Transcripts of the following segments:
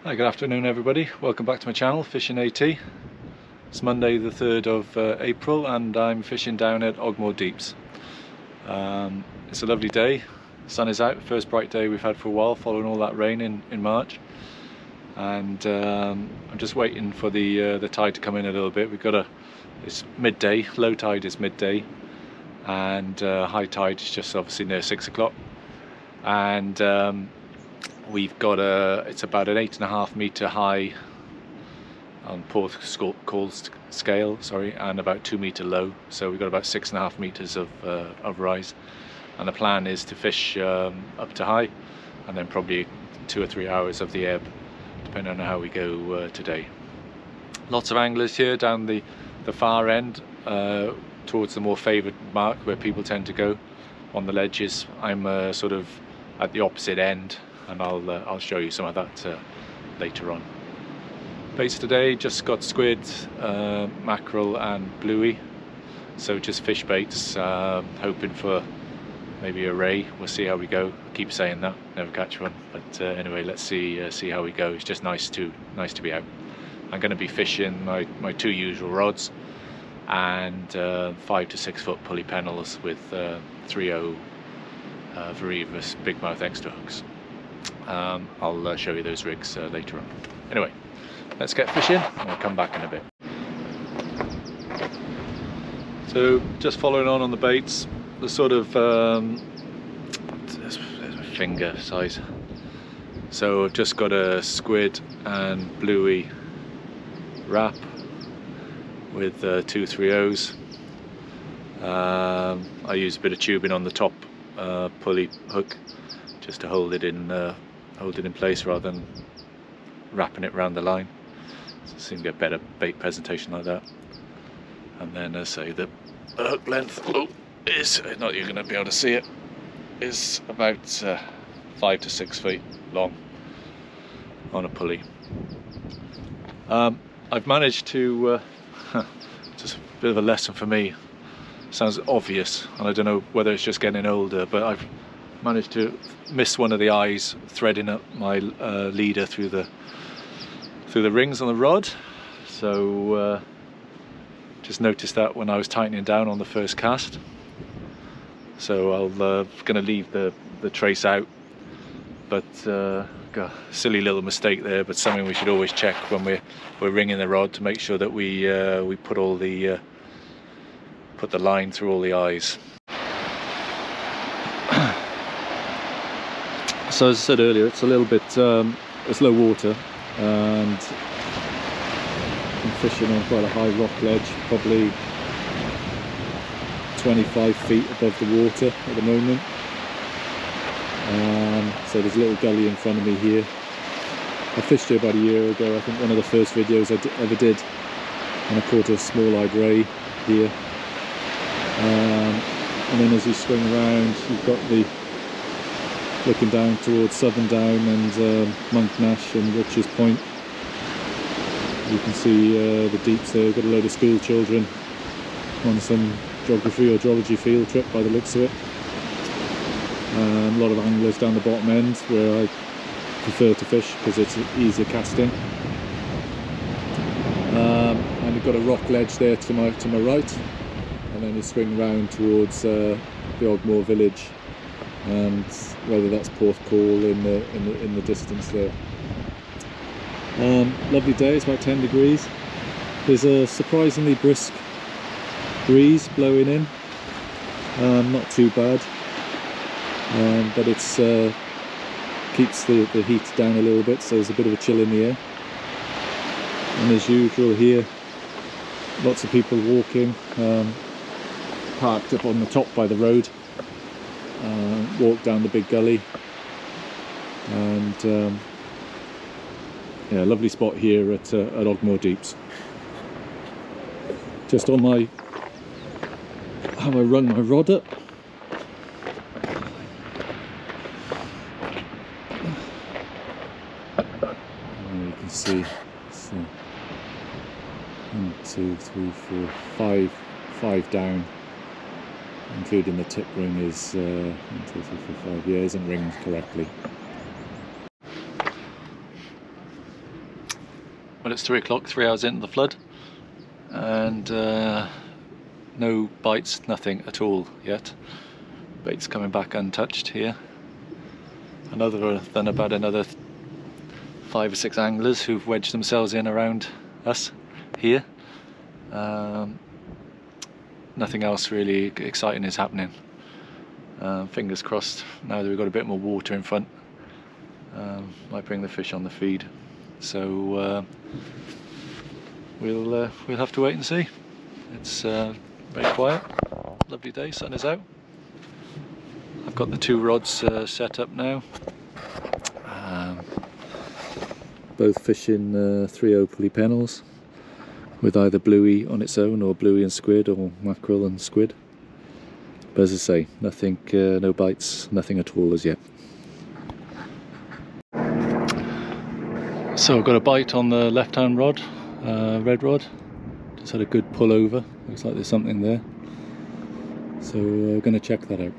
Hi, good afternoon everybody. Welcome back to my channel, Fishing AT. It's Monday the 3rd of April and I'm fishing down at Ogmore Deeps. It's a lovely day, the sun is out, first bright day we've had for a while following all that rain in March. And I'm just waiting for the tide to come in a little bit. It's midday, low tide is midday and high tide is just obviously near 6 o'clock. And we've got it's about an 8.5 metre high on Porthcawl scale, and about 2 metre low. So we've got about 6.5 metres of rise. And the plan is to fish up to high, and then probably 2 or 3 hours of the ebb, depending on how we go today. Lots of anglers here down the far end, towards the more favoured mark where people tend to go on the ledges. I'm sort of at the opposite end, and I'll show you some of that later on. Baits today, just got squid, mackerel and bluey, so just fish baits, hoping for maybe a ray. We'll see how we go. I keep saying that, never catch one, but anyway, let's see how we go. It's just nice to be out. I'm going to be fishing my two usual rods and 5 to 6 foot pulley pennels with 3/0 varivas big mouth extra hooks. I'll show you those rigs later on. Anyway, let's get fishing and I'll come back in a bit. So just following on the baits, the sort of there's a finger size. So I've just got a squid and bluey wrap with 2 3/0s. I use a bit of tubing on the top pulley hook just to hold it in place rather than wrapping it around the line. So I seem to get better bait presentation like that. And then as I say, the hook length is, not you're going to be able to see it, is about 5 to 6 feet long on a pulley. I've managed to just a bit of a lesson for me. Sounds obvious, and I don't know whether it's just getting older, but I've managed to miss one of the eyes threading up my leader through the rings on the rod. So just noticed that when I was tightening down on the first cast. So I'll going to leave the trace out, but God, silly little mistake there, but something we should always check when we're ringing the rod to make sure that we put all the put the line through all the eyes. So as I said earlier, it's a little bit it's low water, and I'm fishing on quite a high rock ledge, probably 25 feet above the water at the moment. So there's a little gully in front of me here. I fished here about a year ago, I think one of the first videos I ever did, and I caught a small-eyed ray here. And then as you swing around, you've got looking down towards Southendown and Monknash and Rich's Point. You can see the deeps there. Got a load of school children on some geography or geology field trip by the looks of it. A lot of anglers down the bottom end where I prefer to fish because it's easier casting. And you've got a rock ledge there to my right, and then you swing round towards the Ogmore village, and whether that's Porthcawl in the distance there. Lovely day, it's about 10 degrees. There's a surprisingly brisk breeze blowing in, not too bad, but it's keeps the heat down a little bit, so there's a bit of a chill in the air. And as usual here, lots of people walking, parked up on the top by the road, walk down the big gully, and yeah, lovely spot here at Ogmore Deeps. Just on how I run my rod up. And you can see it's 1, 2, 3, 4, 5 down, including the tip ring is 1, 2, 3, 4, 5. Yeah, isn't ringed correctly. Well, it's 3 o'clock, 3 hours into the flood, and no bites, nothing at all yet. Bait's coming back untouched here. Other than about another 5 or 6 anglers who've wedged themselves in around us here. Nothing else really exciting is happening. Fingers crossed now that we've got a bit more water in front. Might bring the fish on the feed. So we'll have to wait and see. It's very quiet, lovely day, sun is out. I've got the 2 rods set up now. Both fishing 3/0 pulley pennels with either bluey on its own or bluey and squid or mackerel and squid. But as I say, nothing, no bites, nothing at all as yet. So I've got a bite on the left hand rod, red rod. Just had a good pull over, looks like there's something there. So we're going to check that out.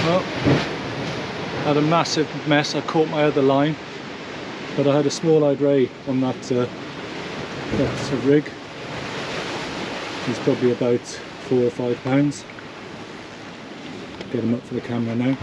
Well, had a massive mess. I caught my other line, but I had a small-eyed ray on that rig. He's probably about 4 or 5 pounds. Get him up for the camera now.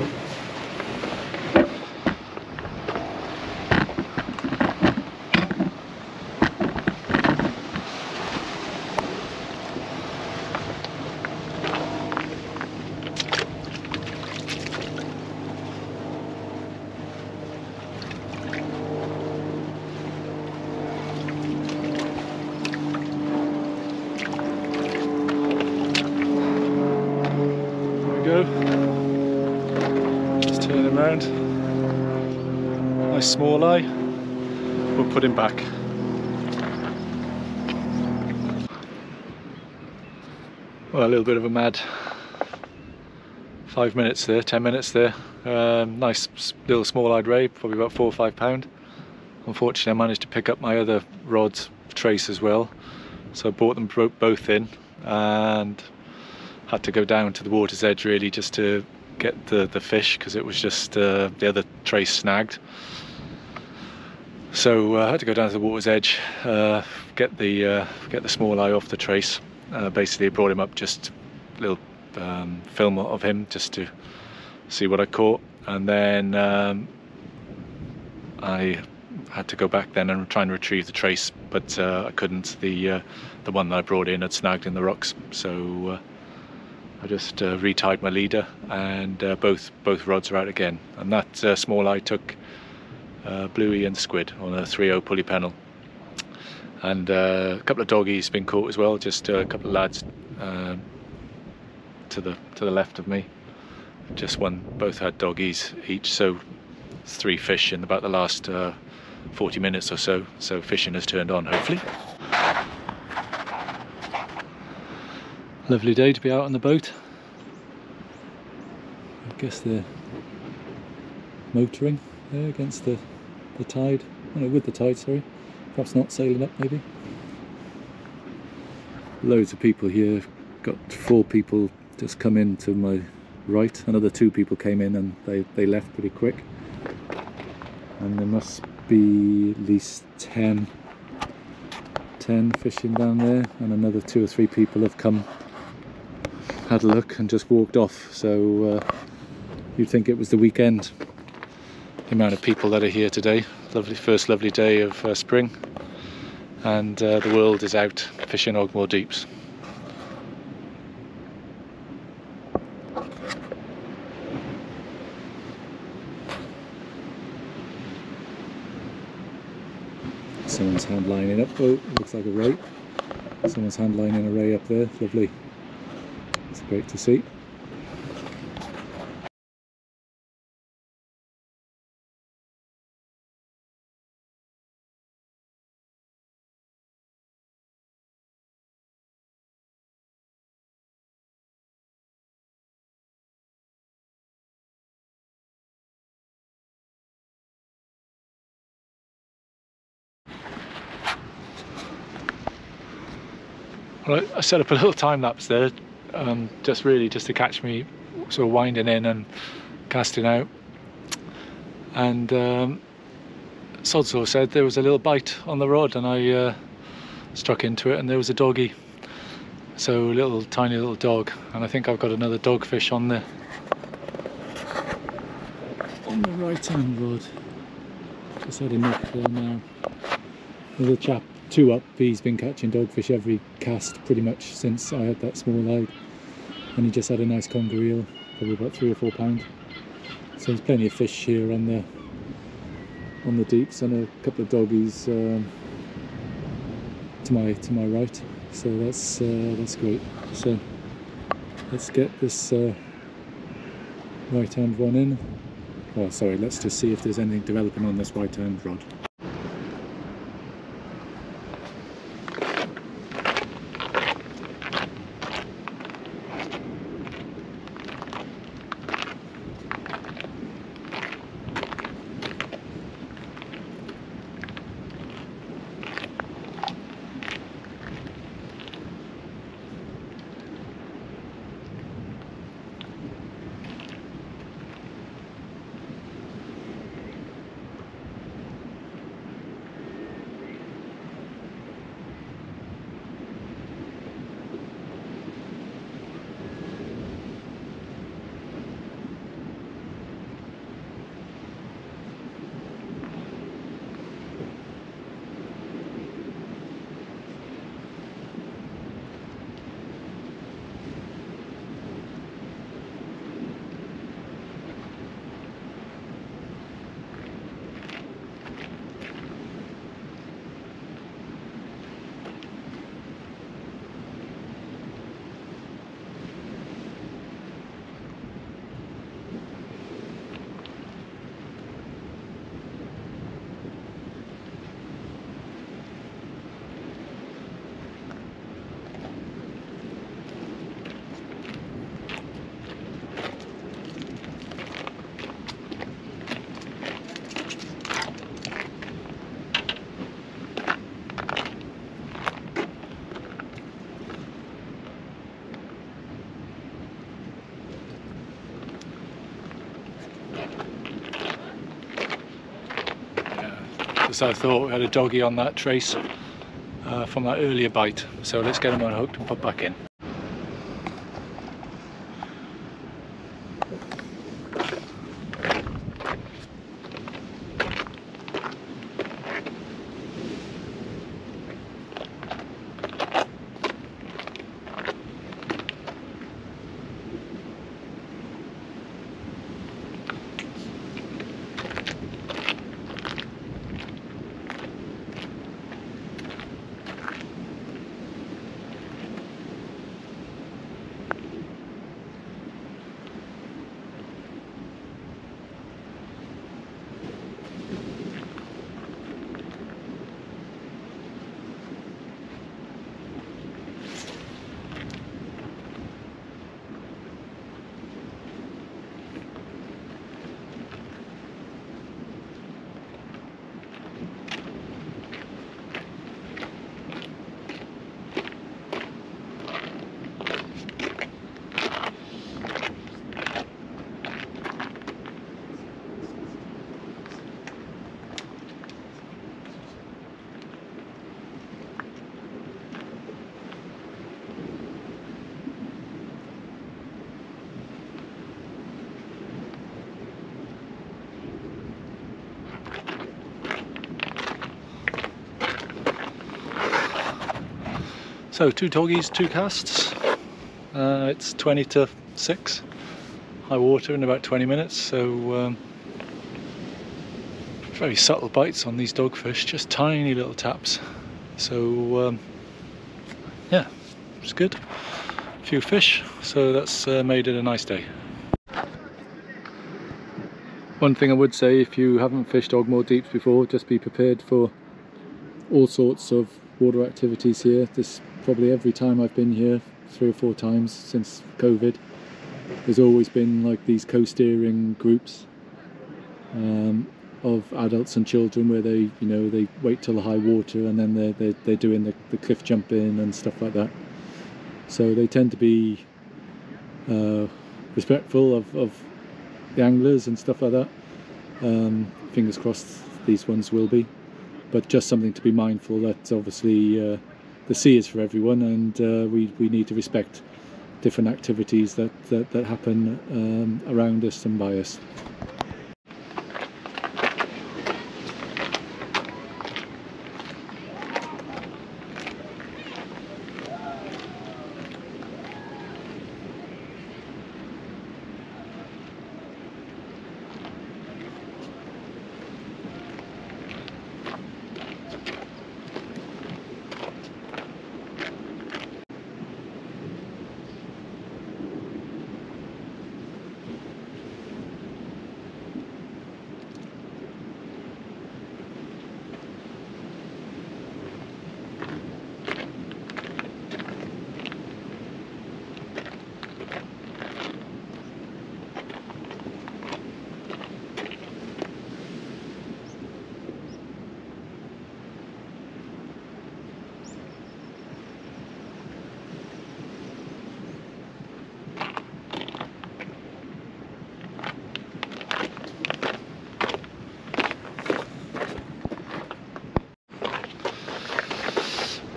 Just turn him around. Nice small eye. We'll put him back. Well, a little bit of a mad 5 minutes there, 10 minutes there. Nice little small-eyed ray, probably about 4 or 5 pound. Unfortunately, I managed to pick up my other rod's trace as well, so I brought them both in and had to go down to the water's edge really just to get the fish, because it was just the other trace snagged. So I had to go down to the water's edge, get the small eye off the trace. Basically brought him up, just a little film of him just to see what I caught, and then I had to go back then and try and retrieve the trace, but I couldn't. The one that I brought in had snagged in the rocks, so I just retied my leader, and both rods are out again. And that small eye took bluey and squid on a 3/0 pulley pennel, and a couple of doggies been caught as well. Just a couple of lads to the left of me. Both had doggies each, so 3 fish in about the last 40 minutes or so. So fishing has turned on, hopefully. Lovely day to be out on the boat. I guess they're motoring there against the tide. Oh no, with the tide, sorry. Perhaps not, sailing up maybe. Loads of people here. Got 4 people just come in to my right. Another 2 people came in and they left pretty quick. And there must be at least 10 fishing down there, and another 2 or 3 people have come, had a look and just walked off. So you'd think it was the weekend. The amount of people that are here today. First lovely day of spring, and the world is out fishing Ogmore Deeps. Someone's hand lining up. Oh, looks like a ray. Someone's hand lining a ray up there. Lovely. It's great to see. Right, I set up a little time lapse there, just to catch me sort of winding in and casting out. And Sodsaw said there was a little bite on the rod, and I struck into it, and there was a doggy. So a tiny little dog, and I think I've got another dogfish on the right hand rod. Just had a knock there now. There's a chap 2 up, he's been catching dogfish every cast pretty much since I had that small hide, and he just had a nice conger eel, probably about 3 or 4 pound. So there's plenty of fish here on the deeps, and a couple of doggies to my right. So that's great. So let's get this right hand one in. Oh sorry, let's just see if there's anything developing on this right hand rod. So I thought we had a doggy on that trace from that earlier bite. So let's get him unhooked and put back in. So 2 doggies, 2 casts. It's 20 to 6, high water in about 20 minutes, so very subtle bites on these dogfish, just tiny little taps. So yeah, it's good. A few fish, so that's made it a nice day. One thing I would say, if you haven't fished Ogmore Deeps before, just be prepared for all sorts of water activities here. This probably every time I've been here, 3 or 4 times since COVID, there's always been like these co-steering groups of adults and children where they, you know, they wait till the high water and then they're doing the cliff jumping and stuff like that. So they tend to be respectful of the anglers and stuff like that. Fingers crossed these ones will be, but just something to be mindful that obviously the sea is for everyone, and we need to respect different activities that happen around us and by us.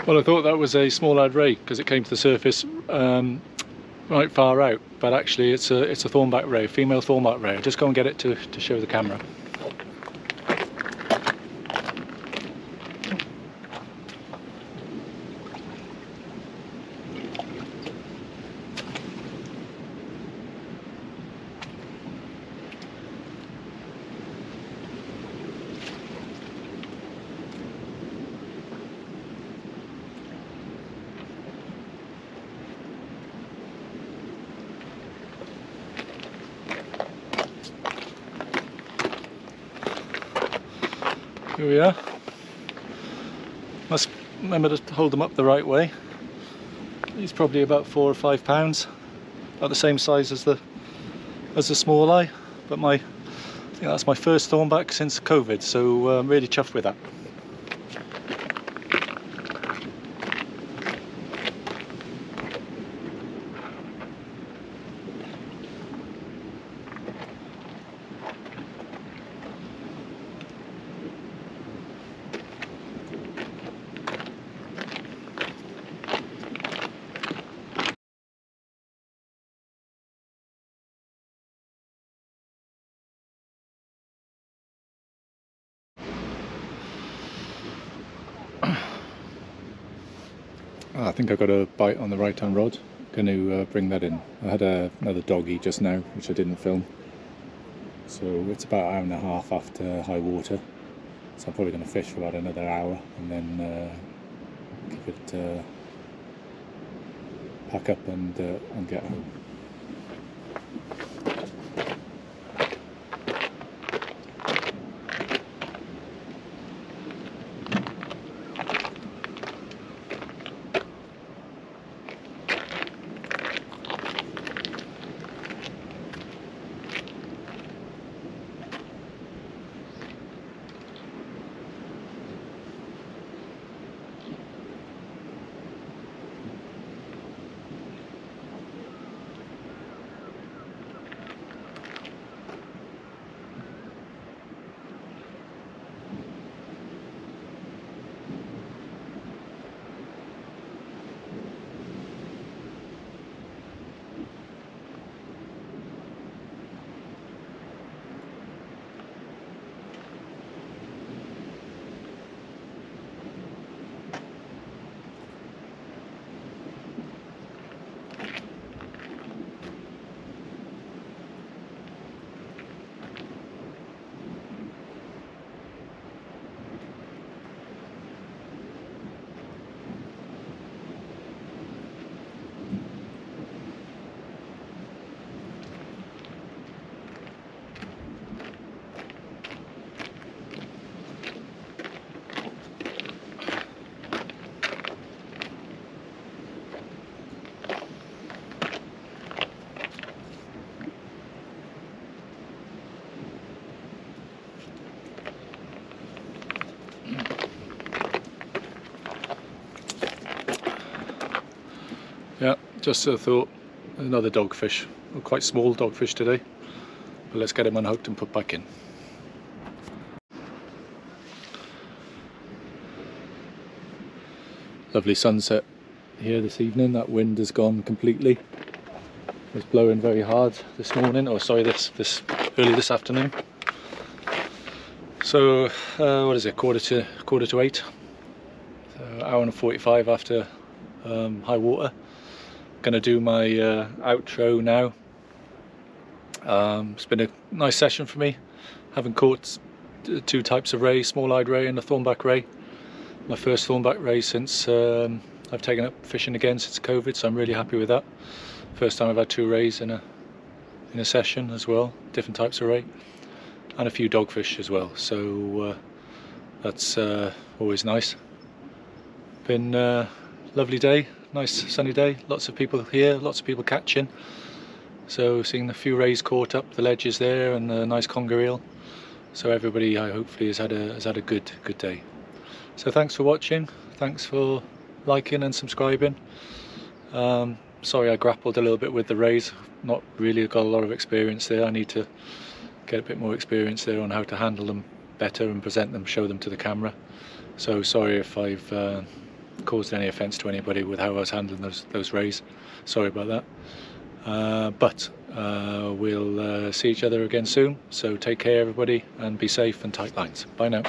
Well, I thought that was a small-eyed ray because it came to the surface right far out, but actually it's a thornback ray, female thornback ray. I'll just go and get it to show the camera. Here we are. Must remember to hold them up the right way. He's probably about 4 or 5 pounds, about the same size as the small eye. But I think that's my first thornback since COVID, so I'm really chuffed with that. I think I got a bite on the right hand rod. Going to bring that in. I had another doggy just now, which I didn't film. So it's about an hour and a half after high water. So I'm probably going to fish for about another hour and then give it pack up and get home. just a thought, another dogfish, quite small dogfish today, but let's get him unhooked and put back in. Lovely sunset here this evening. That wind has gone completely. It was blowing very hard this morning, or sorry, this early this afternoon. So what is it, quarter to 8, hour and 45 after high water. Gonna do my outro now. It's been a nice session for me, having caught two types of ray, small-eyed ray and a thornback ray. My first thornback ray since I've taken up fishing again since COVID, so I'm really happy with that. First time I've had two rays in a session as well, different types of ray, and a few dogfish as well. So that's always nice. Been a lovely day, nice sunny day. Lots of people here, lots of people catching. So seeing a few rays caught up the ledges there, and a nice conger eel. So everybody hopefully has had a good day. So thanks for watching, thanks for liking and subscribing. Sorry I grappled a little bit with the rays, not really got a lot of experience there. I need to get a bit more experience there on how to handle them better and present them, show them to the camera. So sorry if I've caused any offence to anybody with how I was handling those rays. Sorry about that. But we'll see each other again soon, so take care everybody and be safe and tight lines. Bye now.